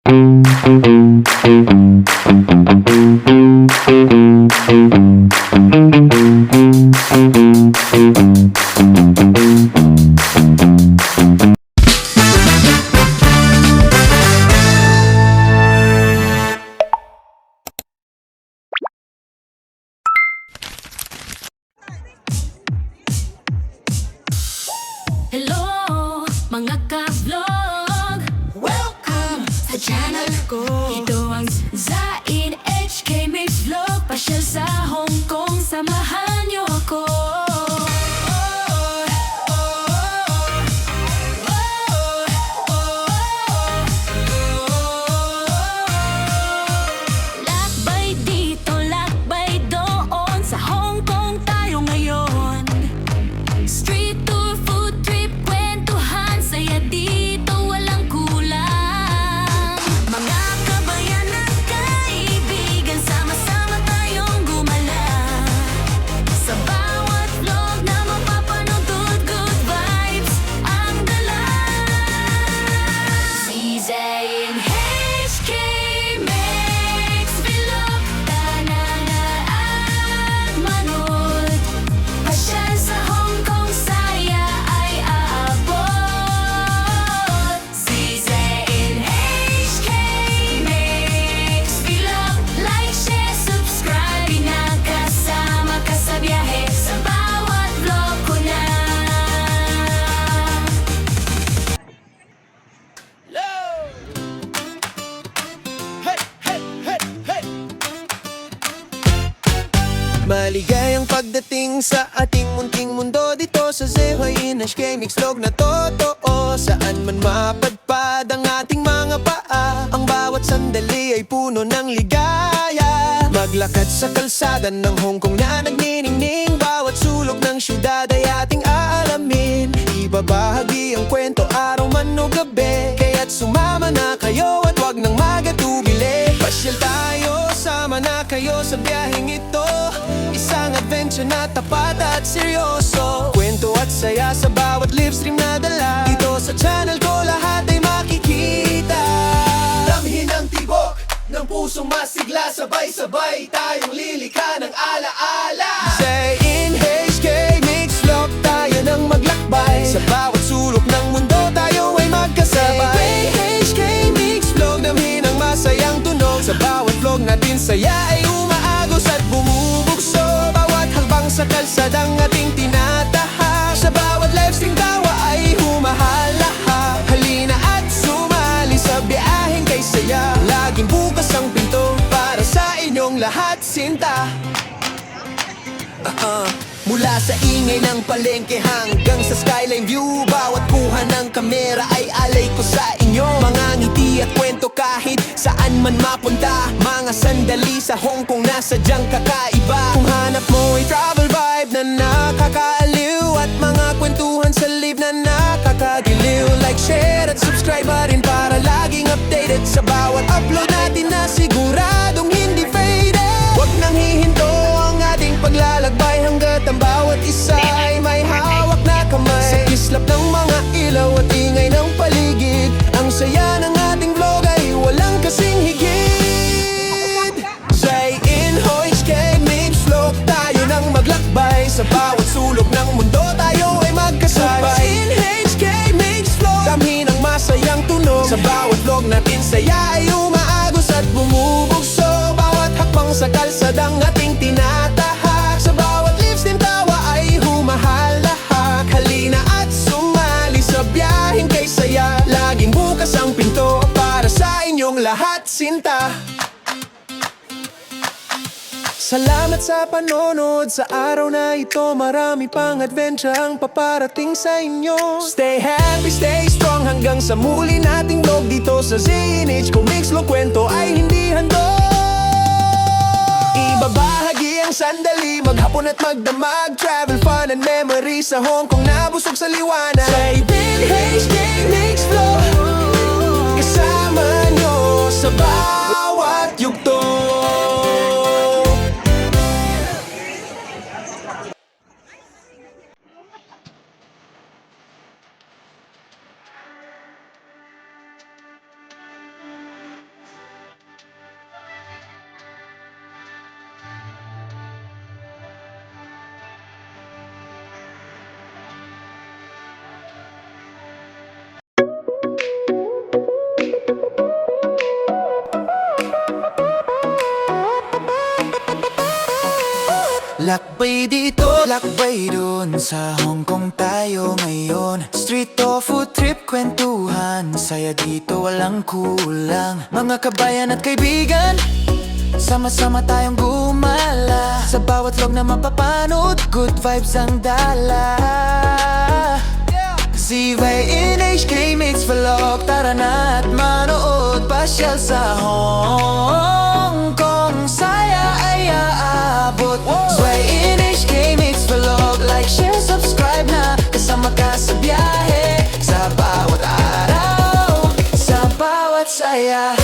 Hello, mga ka-vlog! Welcome sa channel ko. Ito ang Zain HK Mix Vlog. Pasyal sa Hong Kong, samahan niyo ako. Lakbay dito, lakbay doon. Sa Hong Kong tayo ngayon. Street tour, food trip, kwentuhan, saya dito, walang kulang. Mga kabayan at kaibigan, sama-sama tayong gumala. Sa bawat vlog na mapapanood, good vibes ang dala. Si Zain HK Mix Vlog, tanana at manood. Pasyal sa Hong Kong, saya ay aabot. Si Zain HK Mix Vlog, like, share, subscribe. Pinakasama ka sa biyahe, sa bawat vlog ko na. Maligayang pagdating sa ating munting mundo dito sa Zain HK Mix Vlog na totoo. Saan man mapadpad ang ating mga paa, ang bawat sandali ay puno ng ligaya. Maglakad sa kalsada ng Hong Kong na nagniningning, bawat sulok ng syudad ay ating aalamin. Ibabahagi ang kwento araw man o gabi, kaya't sumama na kayo at wag nang magatubili. Pasyal tayo, sama na kayo sa biyaheng ito, isang adventure na tapat at seryoso. Kwento at saya sa bawat livestream na dala, dito sa channel ko lahat ay makikita. Damhin ang tibok ng pusong masigla, sabay-sabay tayong lilikha ng alaala. Zain HK Mix Vlog, tayo nang maglakbay, sa bawat sulok ng mundo tayo ay magkasabay. HK Mix Vlog, damhin ang masayang tunog, sa bawat vlog natin saya ay umaagos at bumubukso. Bawat hakbang sa kalsadang ating tinatahak, sa bawat livestream tawa ay humahalahak. Halina at sumali sa biyaheng kay saya, laging bukas ang pinto para sa inyong lahat, sinta. Mula sa ingay ng palengke hanggang sa skyline view, bawat kuha ng kamera ay alay ko sa inyo. Mga ngiti at kwento kahit saan man mapunta, mga sandali sa Hong Kong na sadyang kakaiba. Kung hanap mo ay travel vibe na nakakaaliw, at mga kwentuhan sa live na nakakagiliw, like, share at subscribe pa rin para laging updated sa bawat upload natin na siguradong hindi faded. Huwag nang hihinto ang ating paglalakbay hanggat ang bawat isa ay may hawak na kamay. Sa kislap ng mga ilaw at ingay ng paligid, ang saya ng ating vlog ay walang kasing higit. Zain HK Mix Vlog, tayo nang maglakbay, sa bawat sulok ng mundo tayo ay magkasabay. Zain HK Mix Vlog, damhin ang masayang tunog, sa bawat vlog natin saya ay umaagos at bumubugso. Bawat hakbang sa kalsadang ating tinatahak, sa bawat livestream tawa ay humahalahak. Halina at sumali sa biyaheng kay saya, laging bukas ang pinto para sa inyong lahat, sinta. Salamat sa panonood sa araw na ito, marami pang adventure ang paparating sa inyo. Stay happy, stay strong hanggang sa muli nating vlog dito sa Zain HK Mix Vlog. Kwento ay hindi handog, ibabahagi ang sandali, maghapon at magdamag, travel, fun and memories sa Hong Kong na busog sa liwanag. Zain HK Mix Vlog, kasama nyo sa bawat yugto. Lakbay dito, lakbay dun. Sa Hong Kong tayo ngayon. Street o food trip, kwentuhan. Saya dito, walang kulang. Mga kabayan at kaibigan, sama-sama tayong gumala. Sa bawat vlog na mapapanood, good vibes ang dala. ZYNHK Mix Vlog, tara na at manood. Pasyal sa Hong Kong, saya ay aabot. ZYNHK Mix Vlog, like, share, subscribe na. Kasama ka sa biyahe, sa bawat araw, sa bawat saya.